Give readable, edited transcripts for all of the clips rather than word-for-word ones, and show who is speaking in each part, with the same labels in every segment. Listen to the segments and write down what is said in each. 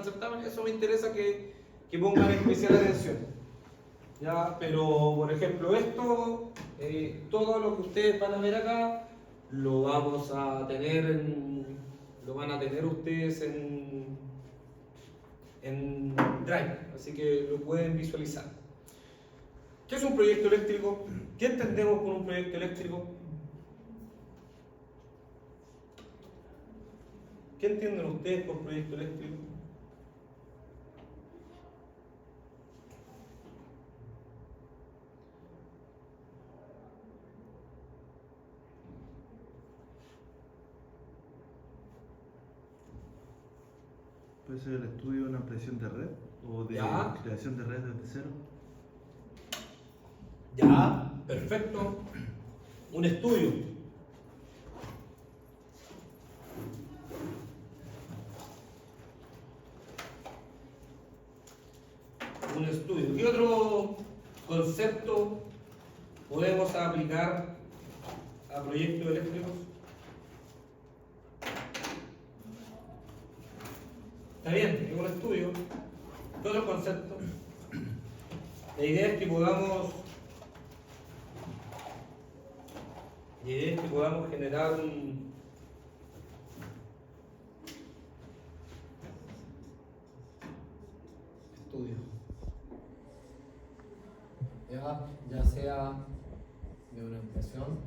Speaker 1: al certamen, eso me interesa que pongan especial atención. ¿Ya? Pero, por ejemplo, esto, todo lo que ustedes van a ver acá, lo vamos a tener lo van a tener ustedes en Drive, así que lo pueden visualizar. ¿Qué es un proyecto eléctrico? ¿Qué entendemos por un proyecto eléctrico? ¿Qué entienden ustedes por proyecto eléctrico?
Speaker 2: ¿Puede ser el estudio de una ampliación de red o de
Speaker 1: Ya.
Speaker 2: creación de red desde cero?
Speaker 1: Ya, perfecto. Un estudio. Un estudio. ¿Qué otro concepto podemos aplicar a proyectos eléctricos? Está bien, es un estudio. ¿Qué otro concepto? La idea es que podamos generar un estudio. Ya sea de una ampliación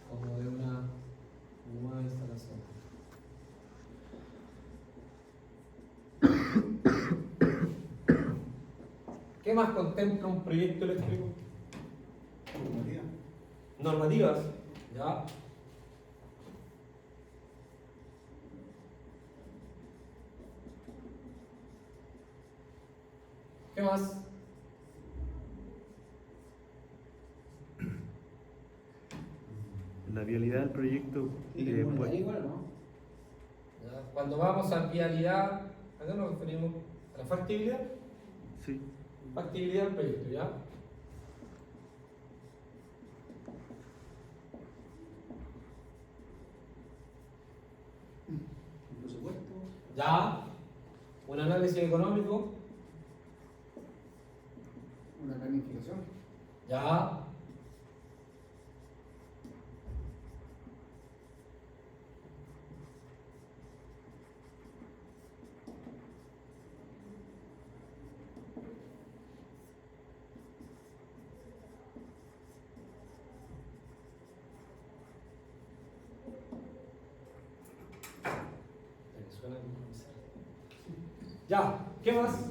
Speaker 1: como de una nueva instalación. ¿Qué más contempla un proyecto eléctrico?
Speaker 3: Normativa.
Speaker 1: Normativas, ¿ya? ¿Qué más?
Speaker 2: La vialidad del proyecto.
Speaker 3: Tiene que
Speaker 2: pues,
Speaker 3: poner ahí igual, ¿no?
Speaker 1: ¿Ya? Cuando vamos a vialidad, ¿a qué nos referimos? ¿A la factibilidad?
Speaker 2: sí.
Speaker 1: Factibilidad del proyecto, ¿ya?
Speaker 3: El presupuesto.
Speaker 1: Ya. Un análisis económico,
Speaker 3: Una planificación.
Speaker 1: ya. Ya, ¿qué más?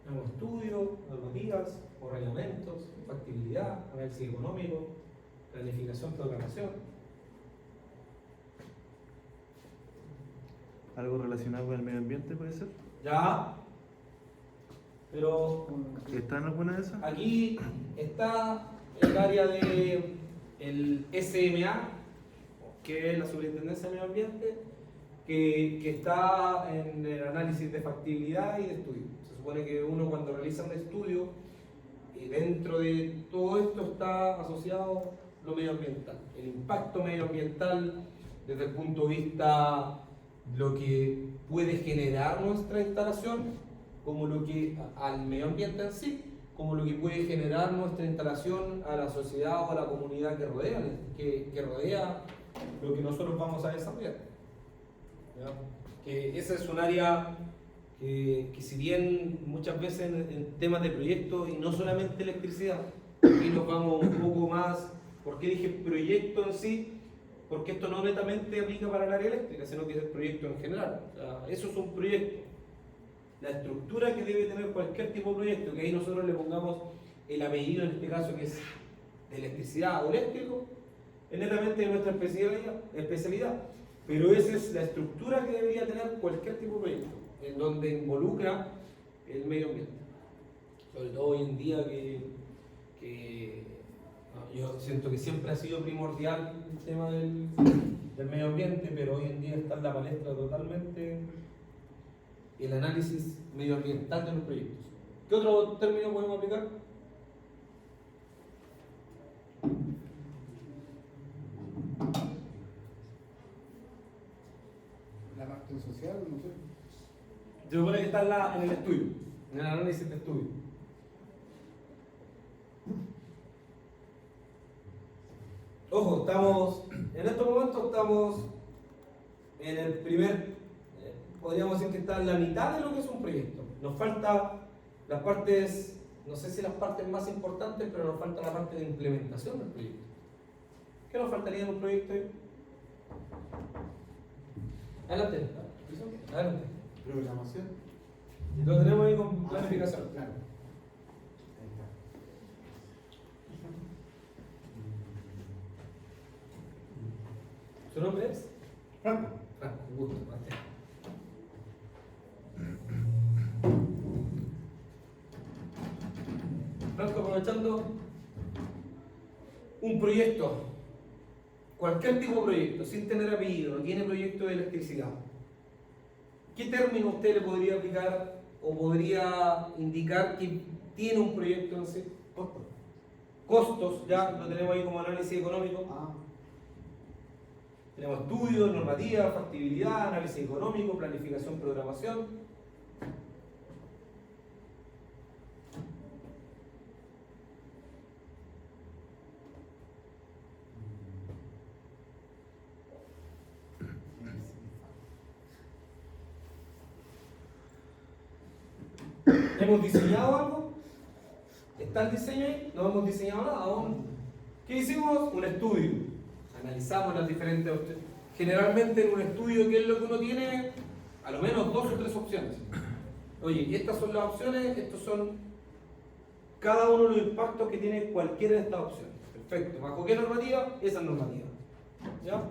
Speaker 1: Nuevo estudio, normativas, o reglamentos, factibilidad, análisis económico, planificación, programación.
Speaker 2: Algo relacionado con el medio ambiente puede ser.
Speaker 1: Ya. Pero
Speaker 2: ¿Está en alguna de esas?
Speaker 1: aquí está el área de el SMA, que es la Superintendencia de Medio Ambiente, que está en el análisis de factibilidad y de estudio. Se supone que uno cuando realiza un estudio, dentro de todo esto está asociado lo medioambiental, el impacto medioambiental desde el punto de vista de lo que puede generar nuestra instalación, como lo que al medio ambiente en sí, como lo que puede generar nuestra instalación a la sociedad o a la comunidad que rodea lo que nosotros vamos a desarrollar. ¿Ya? Que ese es un área que si bien muchas veces en temas de proyectos, y no solamente electricidad, aquí nos vamos un poco más, ¿por qué dije proyecto en sí? Porque esto no netamente aplica para el área eléctrica, sino que es el proyecto en general. O sea, eso es un proyecto. La estructura que debe tener cualquier tipo de proyecto, que ahí nosotros le pongamos el apellido en este caso que es de electricidad o eléctrico, es netamente de nuestra especialidad. Pero esa es la estructura que debería tener cualquier tipo de proyecto, en donde involucra el medio ambiente. Sobre todo hoy en día yo siento que siempre ha sido primordial el tema del medio ambiente, pero hoy en día está en la palestra totalmente el análisis medioambiental de los proyectos. ¿Qué otro término podemos aplicar?
Speaker 3: La parte social, no sé.
Speaker 1: Se supone que está en el estudio, en el análisis de estudio. Ojo, en estos momentos estamos en el primer, podríamos decir que está en la mitad de lo que es un proyecto. Nos falta las partes, no sé si las partes más importantes, pero nos falta la parte de implementación del proyecto. ¿Qué nos faltaría en un proyecto? Adelante. Adelante.
Speaker 3: Programación.
Speaker 1: Lo tenemos ahí con planificación.
Speaker 3: Claro.
Speaker 1: ¿Su nombre es?
Speaker 3: Franco.
Speaker 1: Franco, un gusto, Martín. Franco, aprovechando un proyecto, cualquier tipo de proyecto, sin tener apellido, no tiene proyecto de electricidad. ¿Qué término usted le podría aplicar o podría indicar que tiene un proyecto en sí?
Speaker 3: Costo.
Speaker 1: Costos, ya lo tenemos ahí como análisis económico.
Speaker 3: Ah.
Speaker 1: Tenemos estudios, normativa, factibilidad, análisis económico, planificación, programación. ¿Hemos diseñado algo? ¿Está el diseño ahí? No hemos diseñado nada aún. ¿Qué hicimos? Un estudio. Analizamos las diferentes opciones. Generalmente en un estudio, ¿qué es lo que uno tiene? A lo menos 2 o 3 opciones. Oye, y estas son las opciones, estos son cada uno de los impactos que tiene cualquiera de estas opciones. Perfecto. ¿Bajo qué normativa? Esa normativa. ¿Ya?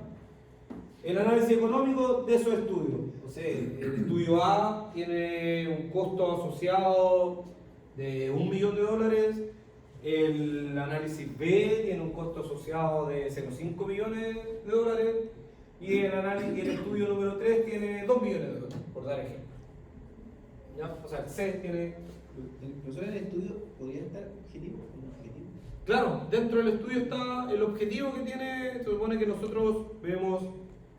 Speaker 1: El análisis económico de esos estudios. O sea, el estudio A tiene un costo asociado de $1 millón. El análisis B tiene un costo asociado de 0,5 millones de dólares. Y el estudio número 3 tiene $2 millones, por dar ejemplo. ¿Ya? O sea, el C tiene...
Speaker 4: ¿Profesor, en el estudio podría estar objetivo? ¿Un objetivo?
Speaker 1: Claro, dentro del estudio está el objetivo que tiene. Se supone que nosotros vemos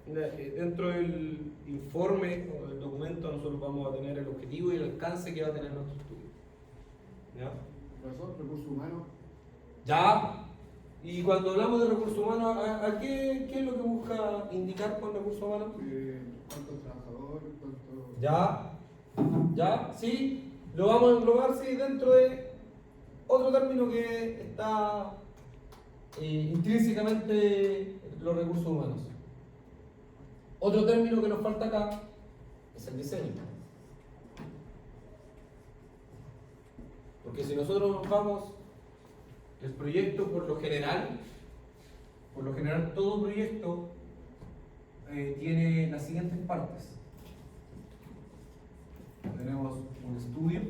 Speaker 1: dentro del informe o del documento, nosotros vamos a tener el objetivo y el alcance que va a tener nuestro estudio. ¿Ya?
Speaker 3: Profesor, recursos humanos.
Speaker 1: ¿Ya? Y cuando hablamos de recursos humanos, ¿a qué es lo que busca indicar con recursos humanos?
Speaker 3: ¿Cuántos trabajadores? ¿Cuántos?
Speaker 1: ¿Ya? ¿Ya? ¿Sí? Lo vamos a englobar, sí, dentro de otro término que está intrínsecamente en los recursos humanos. Otro término que nos falta acá es el diseño. Porque si nosotros nos vamos, el proyecto por lo general todo proyecto tiene las siguientes partes. Tenemos un estudio,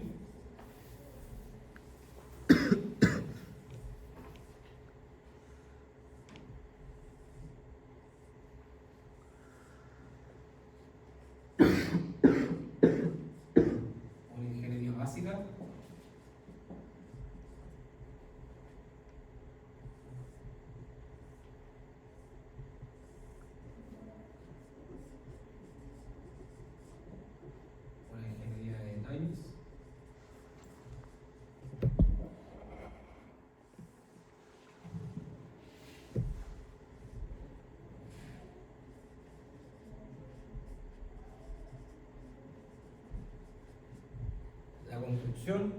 Speaker 1: una ingeniería básica, una ingeniería de detalles, la construcción,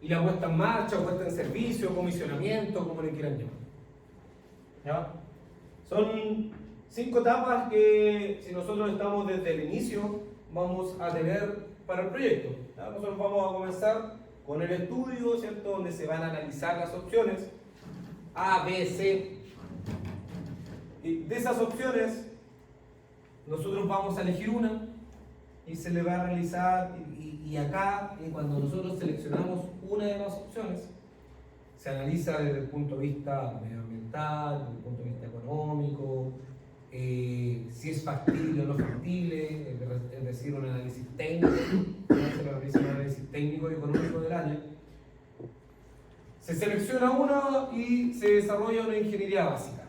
Speaker 1: y la puesta en marcha, o puesta en servicio, comisionamiento, como le quieran llamar. ¿Ya? Son 5 etapas que, si nosotros estamos desde el inicio, vamos a tener para el proyecto. ¿Ya? Nosotros vamos a comenzar con el estudio, ¿cierto? Donde se van a analizar las opciones A, B, C. Y de esas opciones, nosotros vamos a elegir una y se le va a realizar y Y acá, cuando nosotros seleccionamos una de las opciones, se analiza desde el punto de vista medioambiental, desde el punto de vista económico, si es factible o no factible, es decir, un análisis técnico, se realiza un análisis técnico y económico del área. Se selecciona una y se desarrolla una ingeniería básica.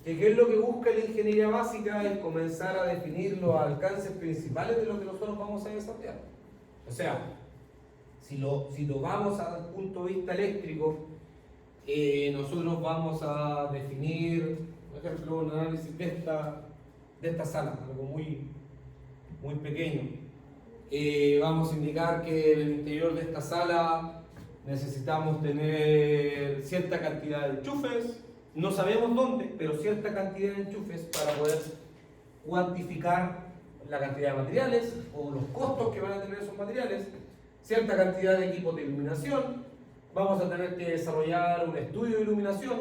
Speaker 1: ¿Qué es lo que busca la ingeniería básica? Es comenzar a definir los alcances principales de lo que nosotros vamos a desarrollar. O sea, si lo vamos al punto de vista eléctrico, nosotros vamos a definir, por ejemplo, un análisis de esta sala, algo muy pequeño. Vamos a indicar que en el interior de esta sala necesitamos tener cierta cantidad de enchufes, no sabemos dónde, pero cierta cantidad de enchufes para poder cuantificar la cantidad de materiales o los costos que van a tener esos materiales, cierta cantidad de equipos de iluminación. Vamos a tener que desarrollar un estudio de iluminación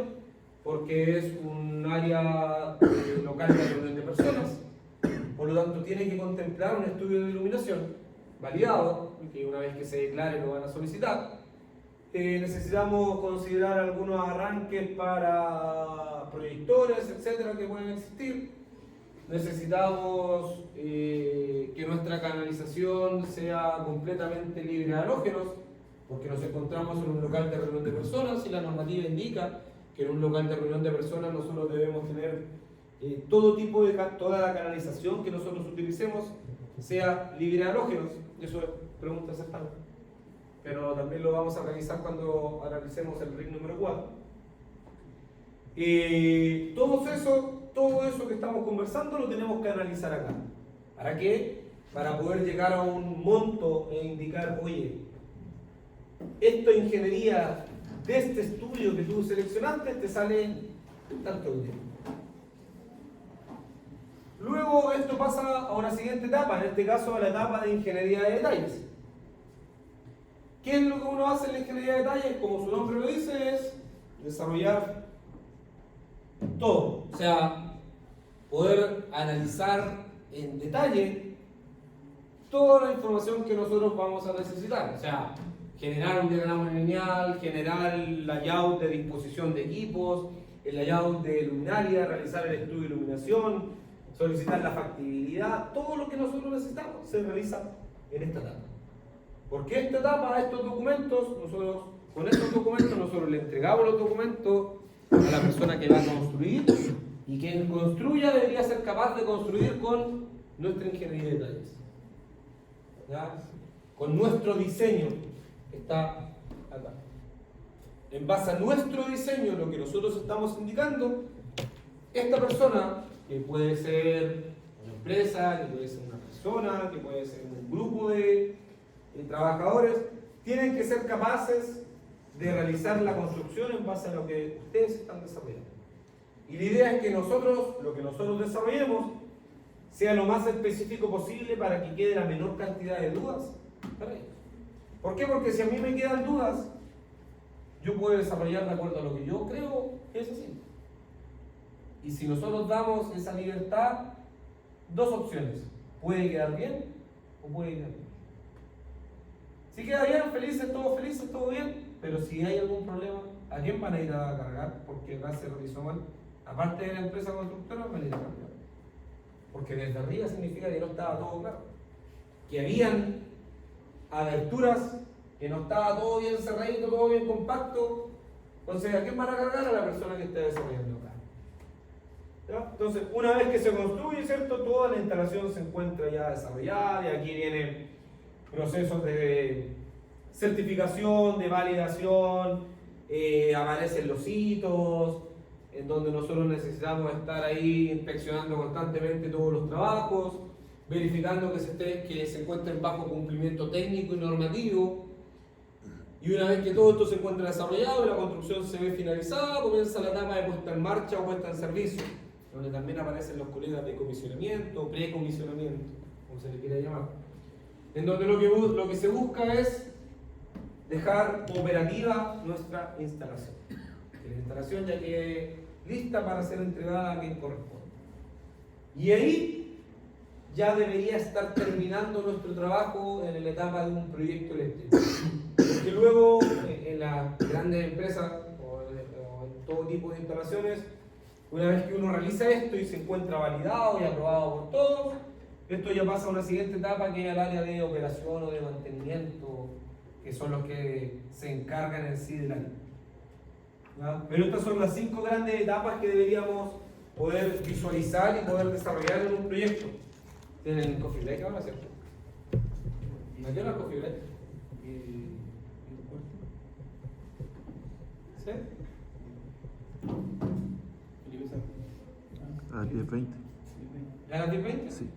Speaker 1: porque es un área local de reunión de personas, por lo tanto tiene que contemplar un estudio de iluminación validado, que una vez que se declare lo van a solicitar. Necesitamos considerar algunos arranques para proyectores, etcétera, que pueden existir. Necesitamos que nuestra canalización sea completamente libre de halógenos, porque nos encontramos en un local de reunión de personas y la normativa indica que en un local de reunión de personas nosotros debemos tener toda la canalización que nosotros utilicemos sea libre de halógenos. Eso es pregunta aceptada. Pero también lo vamos a revisar cuando analicemos el RIC número 4. Todo eso que estamos conversando lo tenemos que analizar acá. ¿Para qué? Para poder llegar a un monto e indicar, oye, esta ingeniería de este estudio que tú seleccionaste te sale tanto dinero. Luego esto pasa a una siguiente etapa, en este caso a la etapa de ingeniería de detalles. ¿Qué es lo que uno hace en la ingeniería de detalles? Como su nombre lo dice, es desarrollar todo. O sea, poder analizar en detalle toda la información que nosotros vamos a necesitar. O sea, generar un diagrama lineal, generar el layout de disposición de equipos, el layout de luminaria, realizar el estudio de iluminación, solicitar la factibilidad. Todo lo que nosotros necesitamos se realiza en esta etapa. Porque esta etapa, estos documentos, con estos documentos nosotros le entregamos los documentos a la persona que va a construir, y quien construya debería ser capaz de construir con nuestra ingeniería de detalles. ¿Ya? Con nuestro diseño, está acá. En base a nuestro diseño, lo que nosotros estamos indicando, esta persona, que puede ser una empresa, que puede ser una persona, que puede ser un grupo de trabajadores, tienen que ser capaces de realizar la construcción en base a lo que ustedes están desarrollando. Y la idea es que lo que nosotros desarrollemos sea lo más específico posible para que quede la menor cantidad de dudas para ellos. ¿Por qué? Porque si a mí me quedan dudas, yo puedo desarrollar de acuerdo a lo que yo creo que es así. Y si nosotros damos esa libertad, dos opciones: puede quedar bien o puede quedar bien. Si queda bien, felices, todo bien, pero si hay algún problema, ¿a quién van a ir a cargar? Porque acá se realizó mal. Aparte de la empresa constructora, van a ir a cargar. Porque desde arriba significa que no estaba todo claro. Que habían aberturas, que no estaba todo bien cerradito, todo bien compacto. Entonces, ¿a quién van a cargar? A la persona que está desarrollando acá. ¿Ya? Entonces, una vez que se construye, ¿cierto? Toda la instalación se encuentra ya desarrollada, y aquí vienen procesos de certificación, de validación, aparecen los hitos, en donde nosotros necesitamos estar ahí inspeccionando constantemente todos los trabajos, verificando que se encuentren bajo cumplimiento técnico y normativo. Y una vez que todo esto se encuentra desarrollado y la construcción se ve finalizada, comienza la etapa de puesta en marcha o puesta en servicio, donde también aparecen los colegas de comisionamiento, precomisionamiento, como se le quiera llamar, en donde lo que se busca es dejar operativa nuestra instalación. Que la instalación ya quede lista para ser entregada a quien corresponde. Y ahí ya debería estar terminando nuestro trabajo en la etapa de un proyecto eléctrico. Porque luego en las grandes empresas o en todo tipo de instalaciones, una vez que uno realiza esto y se encuentra validado y aprobado por todos, esto ya pasa a una siguiente etapa que es el área de operación o de mantenimiento, que son los que se encargan en sí del área. ¿Ya? Pero estas son las 5 grandes etapas que deberíamos poder visualizar y poder desarrollar en un proyecto. ¿Tienen coffee break ahora, cierto? ¿A qué hora es coffee break? ¿Sí?
Speaker 2: A las 10:20.
Speaker 1: ¿Ya a las 10:20?
Speaker 2: Sí.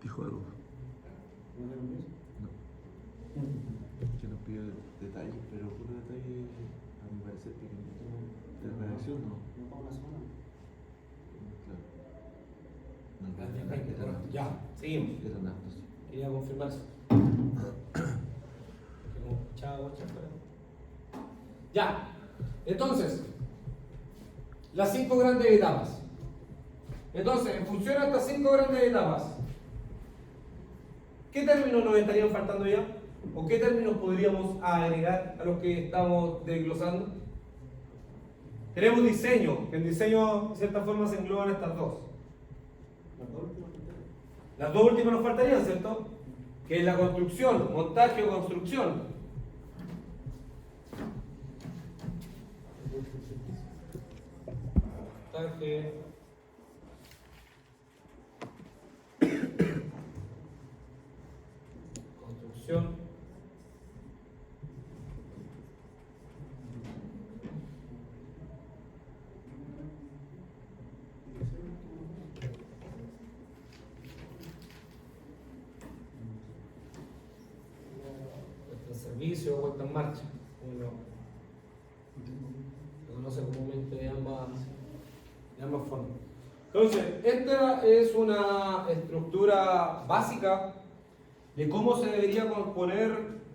Speaker 2: Dijo algo. No. Que nos pidió detalles, pero puro detalle, a mi parecer, pequeñito de la redacción, no. Claro. No,
Speaker 1: Ya, seguimos.
Speaker 2: eran hartos.
Speaker 1: Quería confirmar eso. Ya, entonces, las 5 grandes etapas. Entonces, en función de estas 5 grandes etapas, ¿qué términos nos estarían faltando ya? ¿O qué términos podríamos agregar a los que estamos desglosando? Tenemos diseño, que en diseño de cierta forma se engloban estas dos. Las dos últimas nos faltarían, ¿cierto? Que es la construcción, montaje o construcción. Montaje. Construcción. Servicio o puesta en marcha, uno se conoce comúnmente de ambas formas. Entonces, esta es una estructura básica de cómo se debería componer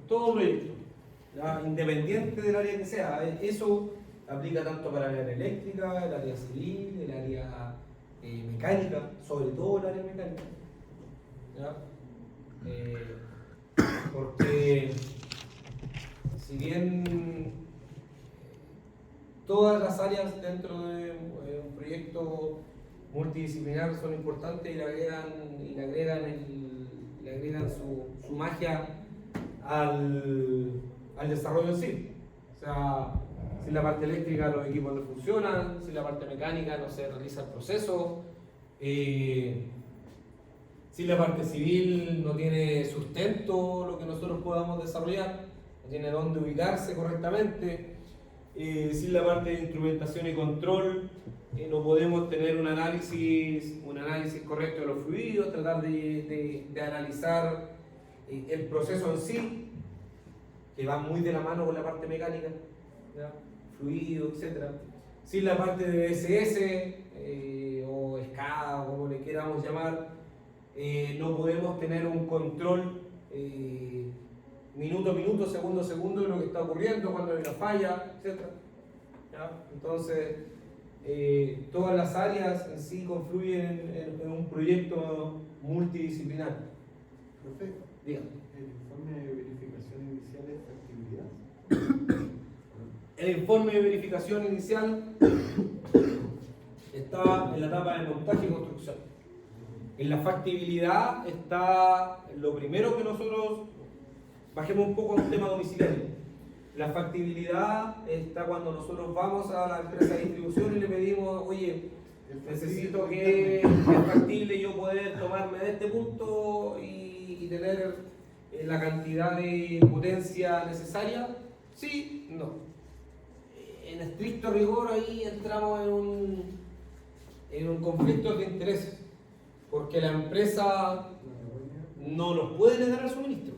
Speaker 1: todo proyecto, ¿ya? Independiente del área que sea. Eso aplica tanto para el área eléctrica, el área civil, el área mecánica, sobre todo el área mecánica, ¿ya? Porque si bien todas las áreas dentro de un proyecto multidisciplinar son importantes y le agregan su magia al desarrollo en sí. O sea, si la parte eléctrica los equipos no funcionan, si la parte mecánica no se realiza el proceso, si la parte civil no tiene sustento lo que nosotros podamos desarrollar, no tiene dónde ubicarse correctamente, si la parte de instrumentación y control no podemos tener un análisis correcto de los fluidos, tratar de analizar el proceso en sí, que va muy de la mano con la parte mecánica, ¿ya? Fluido, etc. Sin la parte de DSS o SCADA, como le queramos llamar, no podemos tener un control minuto a minuto, segundo a segundo de lo que está ocurriendo, cuando hay una falla, etc. ¿Ya? Entonces, todas las áreas en sí confluyen en un proyecto multidisciplinar.
Speaker 3: Profe,
Speaker 1: Dígame.
Speaker 3: ¿el informe de verificación inicial es factibilidad?
Speaker 1: El informe de verificación inicial está en la etapa de montaje y construcción. En la factibilidad está lo primero que nosotros bajemos un poco a un tema domiciliario. La factibilidad está cuando nosotros vamos a la empresa de distribución y le pedimos, oye, necesito que es factible yo poder tomarme de este punto y tener la cantidad de potencia necesaria. Sí, no. En estricto rigor ahí entramos en un conflicto de intereses, porque la empresa no nos puede negar el suministro.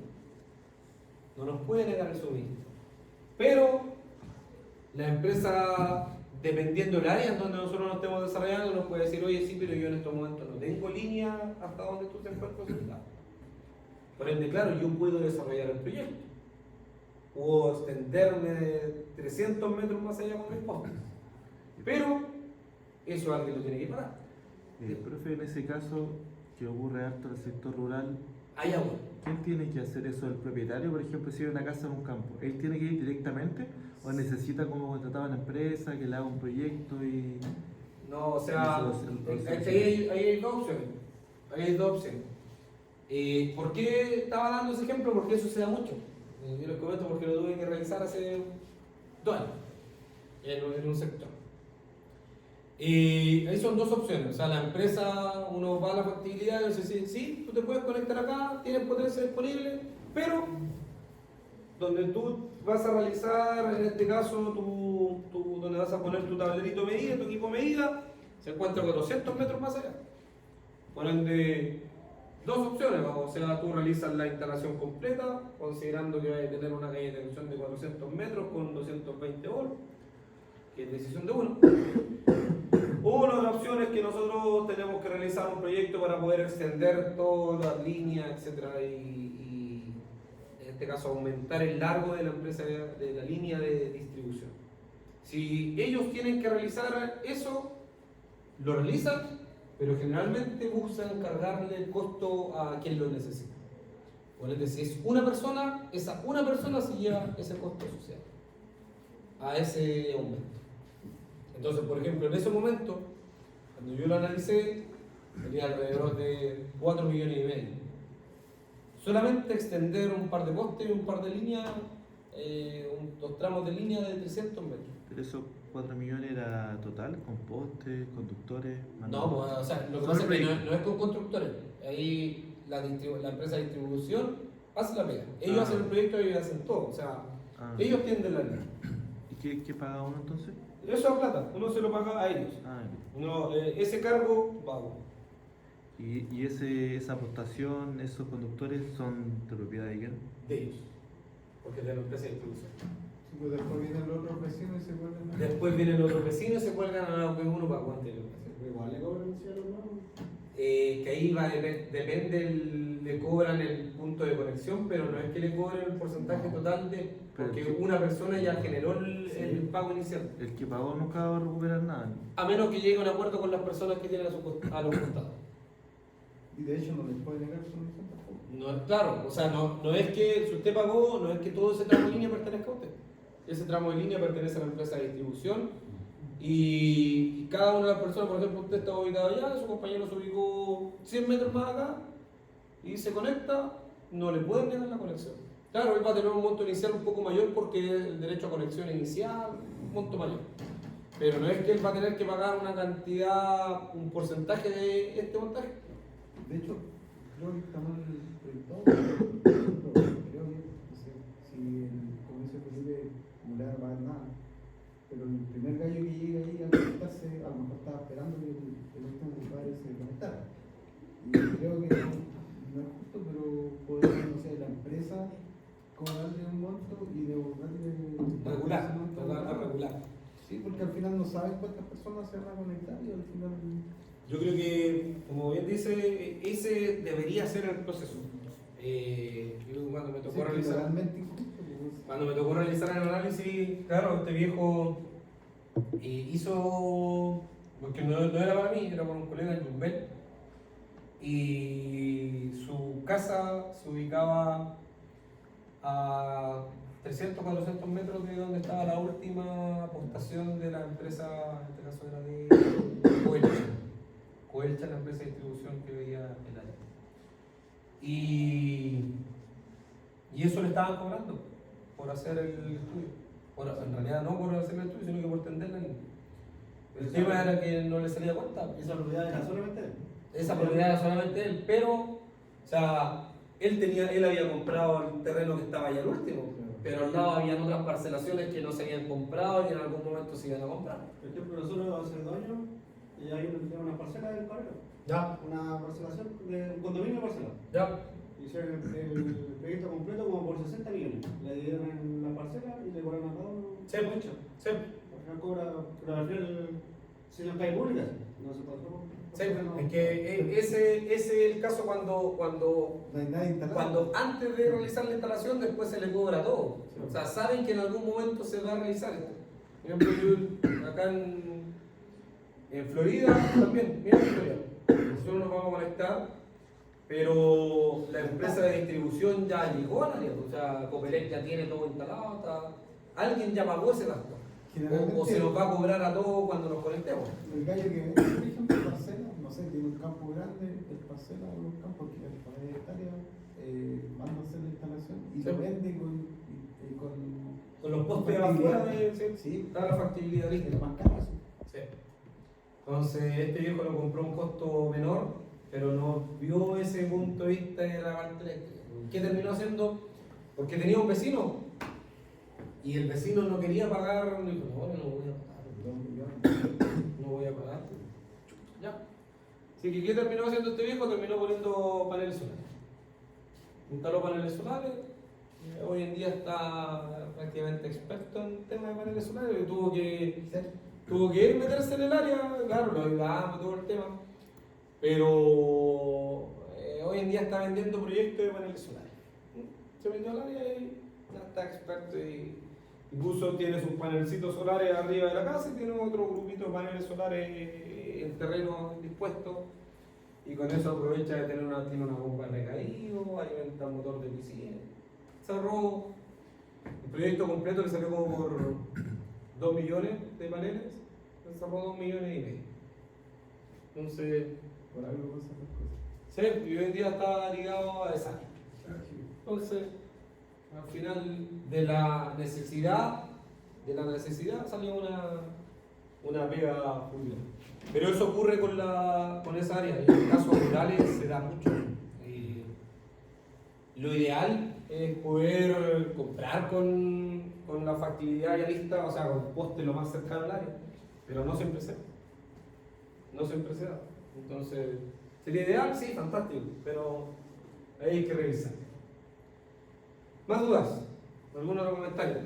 Speaker 1: No nos puede negar el suministro. Pero La empresa, dependiendo del área en donde nosotros nos estemos desarrollando, nos puede decir, oye, sí, pero yo en estos momentos no tengo línea hasta donde tú te encuentras ubicado. Por ende, claro, yo puedo desarrollar el proyecto. Puedo extenderme 300 metros más allá con mis postes. Pero eso alguien lo tiene que pagar.
Speaker 2: Profe, en ese caso, que ocurre harto en el sector rural,
Speaker 1: Hay agua.
Speaker 2: ¿quién tiene que hacer eso? ¿El propietario, por ejemplo, si hay una casa en un campo? ¿Él tiene que ir directamente o necesita como contratar a una empresa que le haga un proyecto y...?
Speaker 1: No, o sea,
Speaker 2: Eso,
Speaker 1: ahí hay dos opciones. Ahí hay dos opciones. ¿Por qué estaba dando ese ejemplo? Porque eso se da mucho. Yo les comento porque lo tuve que realizar hace 2 años en un sector. Ahí son dos opciones. O sea, la empresa, uno va a la factibilidad y dice, sí, tú te puedes conectar acá, tienes potencia disponible, pero donde tú vas a realizar, en este caso, donde vas a poner tu tablerito de medida, tu equipo de medida, se encuentra 400 metros más allá. Por ende, dos opciones, o sea, tú realizas la instalación completa, considerando que vas a tener una calle de tensión de 400 metros con 220 volts, que es decisión de uno. Una de las opciones que nosotros tenemos que realizar un proyecto para poder extender todas las líneas, etcétera, y en este caso aumentar el largo de la empresa, de la línea de distribución. Si ellos tienen que realizar eso, lo realizan, pero generalmente buscan cargarle el costo a quien lo necesita. Por ende, si es una persona, esa una persona se lleva ese costo social a ese aumento. Entonces, por ejemplo, en ese momento, cuando yo lo analicé, tenía alrededor de 4,5 millones. Solamente extender un par de postes, un par de líneas, dos tramos de línea de 300 metros.
Speaker 2: ¿Pero esos 4 millones era total, con postes, conductores?
Speaker 1: No, pues, o sea, lo que pasa es que no es con constructores. Ahí la empresa de distribución hace la pega. Ellos hacen el proyecto y ellos hacen todo. O sea, ellos tienden la línea.
Speaker 2: ¿Y qué paga uno entonces?
Speaker 1: Eso es plata, uno se lo paga a ellos. Ese cargo va a uno.
Speaker 2: ¿Y esa aportación, esos conductores son de propiedad de quién?
Speaker 1: De ellos, porque es de la empresa de distribución.
Speaker 3: Sí, pues después vienen los otros vecinos y se vuelven a...
Speaker 1: Después vienen los otros vecinos y se cuelgan a lo que uno para aguante.
Speaker 3: Igual le cobran un cielo nuevo.
Speaker 1: Que ahí va, depende, le cobran el punto de conexión, pero no es que le cobren el porcentaje total porque una persona ya generó el pago inicial.
Speaker 2: El que pagó nunca va a recuperar nada.
Speaker 1: A menos que llegue a un acuerdo con las personas que tienen a los costados.
Speaker 3: Y de hecho no les puede negar su comisión tampoco.
Speaker 1: No, claro, o sea, no es que si usted pagó, no es que todo ese tramo de línea pertenezca a usted. Ese tramo de línea pertenece a la empresa de distribución y cada una de las personas, por ejemplo, usted está ubicado allá, su compañero se ubicó 100 metros más acá y se conecta, no le pueden negar la conexión. Claro, él va a tener un monto inicial un poco mayor porque es el derecho a conexión inicial, un monto mayor. Pero no es que él va a tener que pagar una cantidad, un porcentaje de este montaje.
Speaker 3: De hecho, creo que está mal proyectado. Creo que si como dice Felipe, no le va a pagar nada. Pero el primer gallo que llega ahí a conectarse, a lo mejor estaba esperando que el último compadre se conectara. Y creo que no es justo, pero podría, no sé, la empresa cobrarle un monto y devolverle
Speaker 1: Regular,
Speaker 3: ese monto
Speaker 1: regular.
Speaker 3: Sí, porque al final no saben cuántas personas se van a conectar y al final...
Speaker 1: Yo creo que, como bien dice, ese debería ser el proceso. Yo cuando me tocó realizar...
Speaker 3: Realmente injusto. Pues.
Speaker 1: Cuando me tocó realizar el análisis, claro, este viejo hizo, porque no era para mí, era para un colega en Yumbel, y su casa se ubicaba a 300, 400 metros de donde estaba la última apostación de la empresa, en este caso era de Coelcha, la empresa de distribución que veía el área. Y eso le estaban cobrando por hacer el estudio. En realidad no por hacer el estudio, sino que por tender la línea. El tema era que no le salía cuenta.
Speaker 4: ¿Esa propiedad era solamente él?
Speaker 1: Esa propiedad era solamente él, pero, o sea, él había comprado el terreno que estaba allá al último, pero al lado habían otras parcelaciones que no se habían comprado y en algún momento se iban a comprar.
Speaker 4: Por ejemplo, nosotros hace 2 años y hay una parcela del carrero.
Speaker 1: Ya.
Speaker 4: Una parcelación de un condominio parcelado.
Speaker 1: Ya.
Speaker 5: hicieron el proyecto completo como por 60 millones. Le dividieron en la parcela y le cobraron a todos.
Speaker 1: Sí, mucho. Sí.
Speaker 5: Al final cobra, pero al final, si no está en pública, no se puede hacer.
Speaker 1: Sí, es que ese es el caso cuando
Speaker 3: No hay nada instalado.
Speaker 1: Cuando antes de realizar la instalación, después se le cobra todo.
Speaker 3: Sí.
Speaker 1: O sea, saben que en algún momento se va a realizar esto. Por ejemplo, yo acá en Florida también, mira Florida, nosotros nos vamos a conectar, pero la empresa de distribución ya llegó al área. O sea, Copelec ya tiene todo instalado, alguien ya pagó ese gasto. O se nos va a cobrar a todos cuando nos conectemos.
Speaker 3: El gallo que vende, por ejemplo, parcela, no sé, tiene un campo grande, el parcela o los campos que es para hectáreas, manda a hacer la instalación y
Speaker 1: Sí.
Speaker 3: lo vende
Speaker 1: Con los postes
Speaker 3: factibilidad.
Speaker 1: afuera,
Speaker 3: Sí.
Speaker 1: está la factibilidad
Speaker 3: Es
Speaker 1: lista.
Speaker 3: más caro eso.
Speaker 1: Sí. Entonces, este viejo lo compró a un costo menor, pero no vio ese punto de vista de la parte eléctrica. ¿Qué terminó haciendo? Porque tenía un vecino y el vecino no quería pagar, dijo, no, yo no voy a pagar,
Speaker 3: 2 millones.
Speaker 1: no voy a pagar. Ya. Así que, ¿qué terminó haciendo este viejo? Terminó poniendo paneles solares. Instaló paneles solares. Hoy en día está prácticamente experto en temas de paneles solares. Y tuvo que ir meterse en el área, claro, lo ayudamos, todo el tema. Pero hoy en día está vendiendo proyectos de paneles solares. Se metió al área y ya está experto. Y incluso tiene sus panelcitos solares arriba de la casa y tiene otro grupito de paneles solares en terreno dispuesto. Y con eso aprovecha de tener tiene una bomba de recaído, alimenta un motor de piscina. Cerró el proyecto completo, le salió como por 2 millones de paneles, le cerró 2 millones y medio. Entonces,
Speaker 3: Por algo pasan las cosas.
Speaker 1: sí, y hoy en día está ligado a esa área. Entonces, al final de la necesidad salió una pega fulgurante. Pero eso ocurre con esa área, y en casos rurales se da mucho. Lo ideal es poder comprar con la factibilidad ya lista, o sea, con poste lo más cercano al área, pero no siempre se da. No siempre se da. Entonces, sería ideal, sí, fantástico, pero ahí hay que revisar. ¿Más dudas? ¿Algún otro comentario?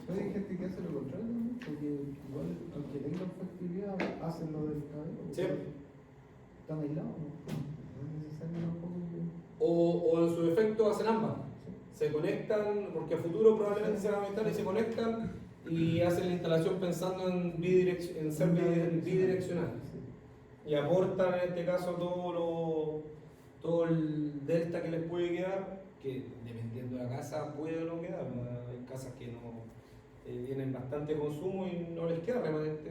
Speaker 3: Pero hay gente que hace lo contrario, ¿no? Porque igual, aunque tengan factibilidad, hacen lo del cabello.
Speaker 1: Sí.
Speaker 3: Están aislados, ¿no? No es necesario tampoco que...
Speaker 1: O en su defecto hacen ambas. Se conectan, porque a futuro probablemente se van a conectar y se conectan y hacen la instalación pensando en ser bidireccional. Y aportan en este caso todo el delta que les puede quedar, que dependiendo de la casa puede o no quedar. Hay casas que no tienen bastante consumo y no les queda remanente.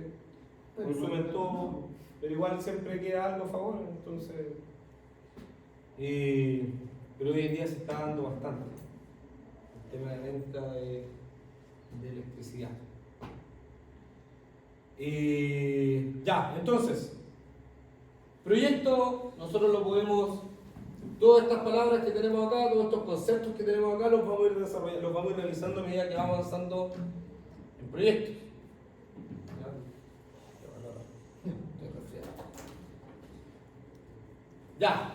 Speaker 1: Consumen todo, pero igual siempre queda algo a favor, entonces... pero hoy en día se está dando bastante el tema de venta de electricidad. Ya, entonces, proyecto, nosotros lo podemos, todas estas palabras que tenemos acá, todos estos conceptos que tenemos acá, los vamos a ir desarrollando, los vamos a ir realizando a medida que vamos avanzando en proyectos. Ya.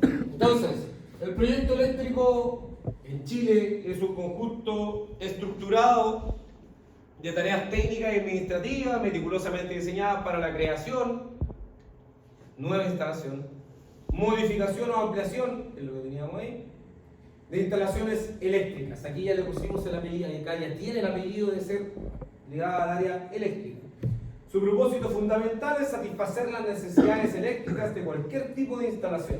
Speaker 1: Entonces, el proyecto eléctrico en Chile es un conjunto estructurado de tareas técnicas y administrativas meticulosamente diseñadas para la creación, nueva instalación, modificación o ampliación, que es lo que teníamos ahí, de instalaciones eléctricas. Aquí ya le pusimos el apellido, acá ya tiene el apellido de ser ligada al área eléctrica. Su propósito fundamental es satisfacer las necesidades eléctricas de cualquier tipo de instalación,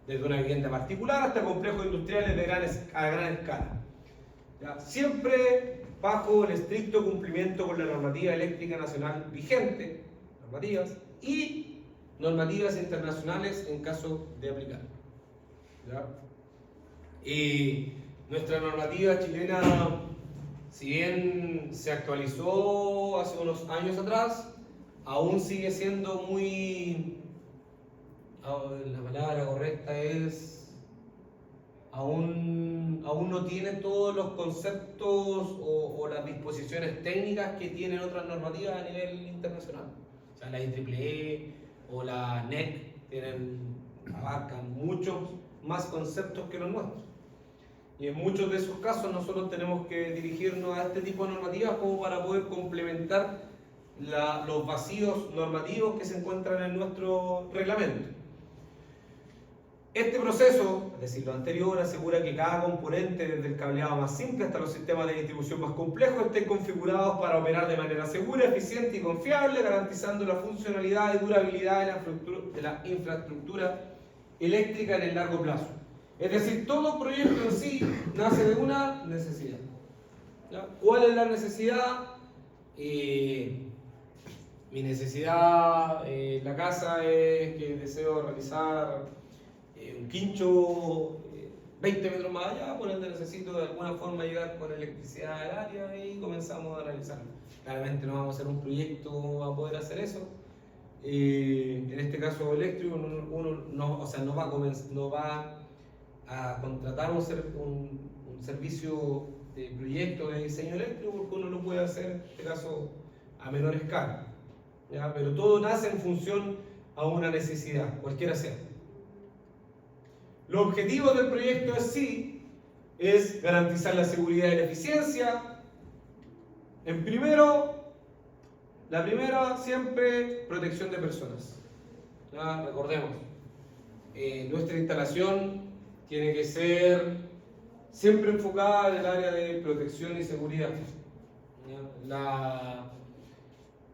Speaker 1: desde una vivienda particular hasta complejos industriales a gran escala. ¿Ya? Siempre bajo el estricto cumplimiento con la normativa eléctrica nacional vigente, normativas, y normativas internacionales en caso de aplicar. ¿Ya? Y nuestra normativa chilena, si bien se actualizó hace unos años atrás, aún sigue siendo muy... La palabra correcta es... Aún no tiene todos los conceptos o las disposiciones técnicas que tienen otras normativas a nivel internacional. O sea, la IEEE o la NEC tienen abarcan muchos más conceptos que los nuestros. Y en muchos de esos casos nosotros tenemos que dirigirnos a este tipo de normativas como para poder complementar los vacíos normativos que se encuentran en nuestro reglamento. Este proceso, es decir, lo anterior, asegura que cada componente, desde el cableado más simple hasta los sistemas de distribución más complejos, estén configurados para operar de manera segura, eficiente y confiable, garantizando la funcionalidad y durabilidad de la infraestructura eléctrica en el largo plazo. Es decir, todo proyecto en sí nace de una necesidad. ¿Ya? ¿Cuál es la necesidad? Mi necesidad en la casa es que deseo realizar un quincho 20 metros más allá, por ende necesito de alguna forma llegar con electricidad al área y comenzamos a analizarlo. Claramente no vamos a hacer un proyecto a poder hacer eso. En este caso eléctrico, uno no va a contratar un servicio de proyecto de diseño eléctrico porque uno lo puede hacer, en este caso, a menor escala. ¿Ya? Pero todo nace en función a una necesidad, cualquiera sea. Los objetivos del proyecto en sí es garantizar la seguridad y la eficiencia. La primera siempre protección de personas. ¿Ya? Recordemos, nuestra instalación tiene que ser siempre enfocada en el área de protección y seguridad. ¿Ya?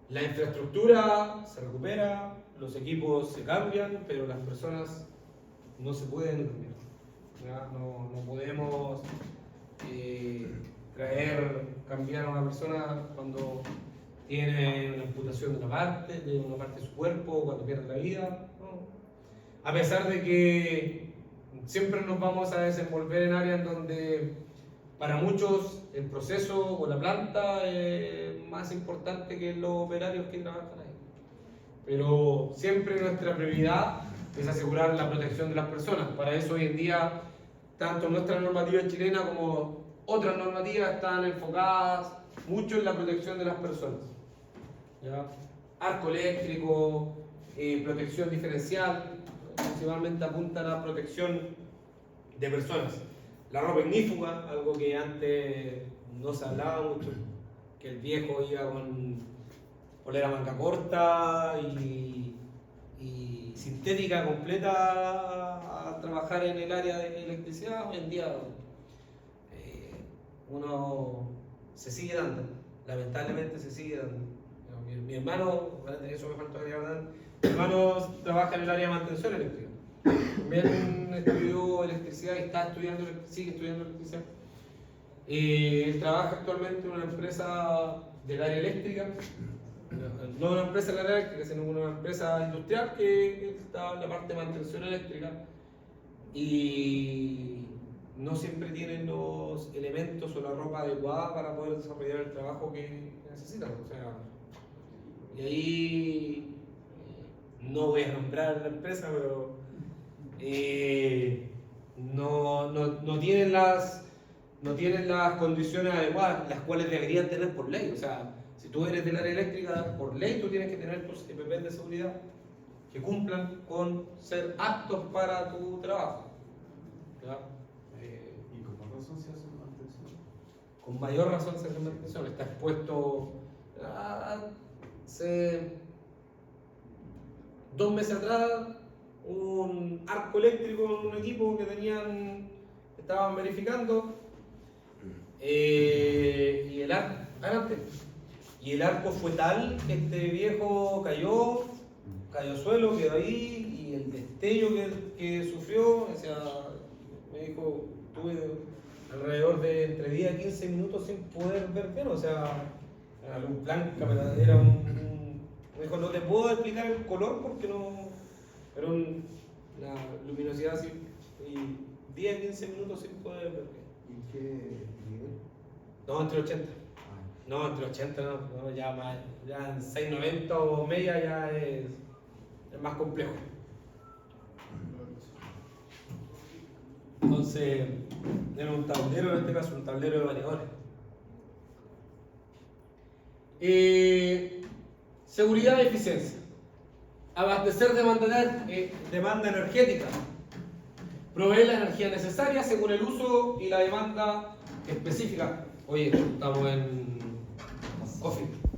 Speaker 1: La infraestructura se recupera, los equipos se cambian, pero las personas no se pueden cambiar. ¿Ya? No podemos cambiar a una persona cuando tiene una amputación de una parte de su cuerpo, cuando pierde la vida. ¿No? A pesar de que siempre nos vamos a desenvolver en áreas donde para muchos el proceso o la planta es más importante que los operarios que trabajan ahí. Pero siempre nuestra prioridad es asegurar la protección de las personas. Para eso hoy en día, tanto nuestra normativa chilena como otras normativas están enfocadas mucho en la protección de las personas. ¿Ya? Arco eléctrico, protección diferencial, principalmente apunta a la protección de personas. La ropa ignífuga, algo que antes no se hablaba mucho, que el viejo iba con polera manga corta y sintética completa a trabajar en el área de electricidad. Hoy en día uno se sigue dando, lamentablemente se sigue dando. Mi hermano, eso me faltó agregar, ¿verdad? Mi hermano trabaja en el área de mantención eléctrica. También estudió electricidad y sigue estudiando electricidad. Él trabaja actualmente en una empresa del área eléctrica, no una empresa del área eléctrica, sino una empresa industrial que está en la parte de mantención eléctrica y no siempre tienen los elementos o la ropa adecuada para poder desarrollar el trabajo que necesitan. O sea, y ahí no voy a nombrar la empresa, pero no tienen las condiciones adecuadas, las cuales deberían tener por ley. O sea, si tú eres del área eléctrica, por ley tú tienes que tener tus EPPs de seguridad que cumplan con ser aptos para tu trabajo. ¿Ya?
Speaker 3: ¿Y con más razón se hace mantención?
Speaker 1: Con mayor razón se hace mantención. Está expuesto hace 2 meses atrás un arco eléctrico en un equipo que estaban verificando y el arco fue tal que este viejo cayó al suelo, quedó ahí y el destello que sufrió, o sea, me dijo, tuve alrededor de entre 10 a 15 minutos sin poder ver bien, o sea, la luz blanca, era me dijo, no te puedo explicar el color porque no, era la luminosidad así, y 10 a 15 minutos sin poder ver bien.
Speaker 3: ¿Y qué nivel?
Speaker 1: No, entre 80. No, entre 80 no, ya en 690 o media ya es más complejo. Entonces, era un tablero, en este caso, un tablero de variadores. Seguridad y eficiencia. Abastecer demanda energética. Proveer la energía necesaria según el uso y la demanda específica. Oye, estamos en Coffee.